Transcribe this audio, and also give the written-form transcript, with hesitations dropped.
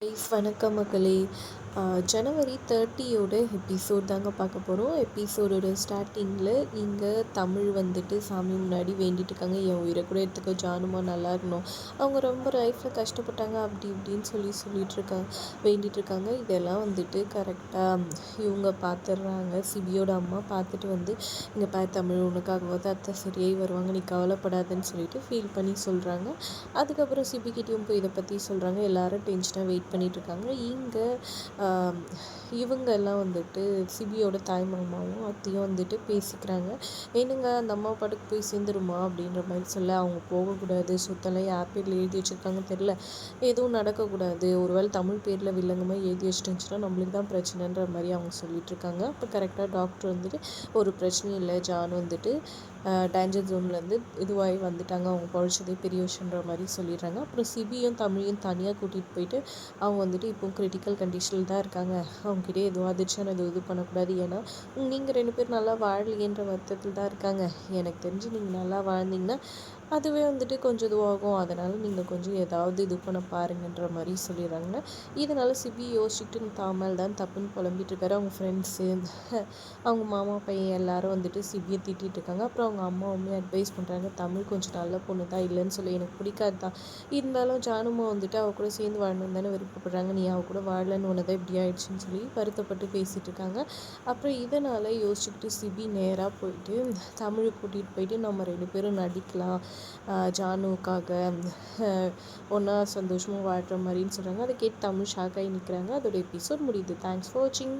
Guys வணக்கம் மக்களே. ஜனவரி 30யோட episode தாங்க பார்க்க போகிறோம். எபிசோடோட ஸ்டார்டிங்கில் இங்கே தமிழ் வந்துட்டு சாமி முன்னாடி வேண்டிட்டு இருக்காங்க, என் உயிரை கூட எடுத்துக்க ஜானுமா நல்லா இருக்கணும், அவங்க ரொம்ப லைஃப்பில் கஷ்டப்பட்டாங்க அப்படி இப்படின்னு வேண்டிட்டு இருக்காங்க. இதெல்லாம் வந்துட்டு கரெக்டாக இவங்க பார்த்துடுறாங்க. சிபியோட அம்மா பார்த்துட்டு வந்து, இங்கே பாரு தமிழ், உனக்காகவாது அத்தை சரியாகி வருவாங்க, நீ கவலைப்படாதுன்னு சொல்லிட்டு ஃபீல் பண்ணி சொல்கிறாங்க. அதுக்கப்புறம் சிபிக்கிட்டையும் போய் இதை பற்றி சொல்கிறாங்க. எல்லாரும் டென்ஷனாக வெயிட் பண்ணிகிட்ருக்காங்க. இங்கே இவங்க எல்லாம் வந்துட்டு சிபியோட தாய் மாமாவும் அத்தையும் வந்துட்டு பேசிக்கிறாங்க. ஏனுங்க அந்த அம்மா பாட்டுக்கு போய் சேர்ந்துருமா அப்படின்ற மாதிரி சொல்ல, அவங்க போகக்கூடாது, சுத்தலாம் யார் பேரில் எழுதி வச்சுருக்காங்கன்னு தெரில, எதுவும் நடக்கக்கூடாது, ஒருவேளை தமிழ் பேரில் வில்லங்கமாக எழுதி வச்சுட்டுருந்துச்சுன்னா நம்மளுக்கு தான் பிரச்சனைன்ற மாதிரி அவங்க சொல்லிகிட்ருக்காங்க. அப்போ கரெக்டாக டாக்டர் வந்துட்டு, ஒரு பிரச்சனையும் இல்லை, ஜான் வந்துட்டு டேஞ்சர் ஜோன்லேருந்து இதுவாகி வந்துட்டாங்க, அவங்க பொழைச்சதே பெரிய விஷயன்ற மாதிரி சொல்லிடுறாங்க. அப்புறம் சிபியும் தமிழையும் தனியாக கூட்டிகிட்டு போயிட்டு, அவங்க வந்துட்டு இப்போ கிரிட்டிக்கல் கண்டிஷனில் தான் இருக்காங்க, அவங்ககிட்ட எதுவும் அதிர்ச்சியான இது பண்ணக்கூடாது, ஏன்னா நீங்கள் 2 பேர் நல்லா வாழலையேன்ற வருத்தத்தில் தான் இருக்காங்க, எனக்கு தெரிஞ்சு நீங்கள் நல்லா வாழ்ந்தீங்கன்னா அதுவே வந்துட்டு கொஞ்சம் இதுவாகும், அதனால் நீங்கள் கொஞ்சம் ஏதாவது இது பண்ண பாருங்கன்ற மாதிரி சொல்லிடுறாங்க. இதனால் சிபி யோசிச்சுட்டு தாமல் தான் தப்புன்னு புலம்பிட்டு இருக்காரு. அவங்க ஃப்ரெண்ட்ஸு, அவங்க மாமா பையன் எல்லாரும் வந்துட்டு சிபியை திட்டிகிட்டு இருக்காங்க. அப்புறம் அவங்க அம்மாவுமே அட்வைஸ் பண்ணுறாங்க, தமிழ் கொஞ்சம் நல்ல பொண்ணு தான், இல்லைன்னு சொல்லி எனக்கு பிடிக்காது தான், இருந்தாலும் ஜானுமா வந்துட்டு அவ கூட சேர்ந்து வாழணும் தானே விருப்பப்படுறாங்க, நீ அவ கூட வாழலன்னு ஒன்று தான் இப்படி ஆயிடுச்சுன்னு சொல்லி வருத்தப்பட்டு பேசிகிட்டு இருக்காங்க. அப்புறம் இதனால் யோசிச்சுக்கிட்டு சிபி நேராக போயிட்டு தமிழை கூட்டிகிட்டு போயிட்டு, நம்ம 2 பேரும் நடிக்கலாம் ஜானுக்காக, ஒன்றா சந்தோஷமாக வாழ்கிற மாதிரின்னு சொல்கிறாங்க. அதை கேட்டு தமிழ் ஷாக்காகி நிற்கிறாங்க. அதோட எபிசோட் முடியுது. தேங்க்ஸ் ஃபார் வாட்சிங்.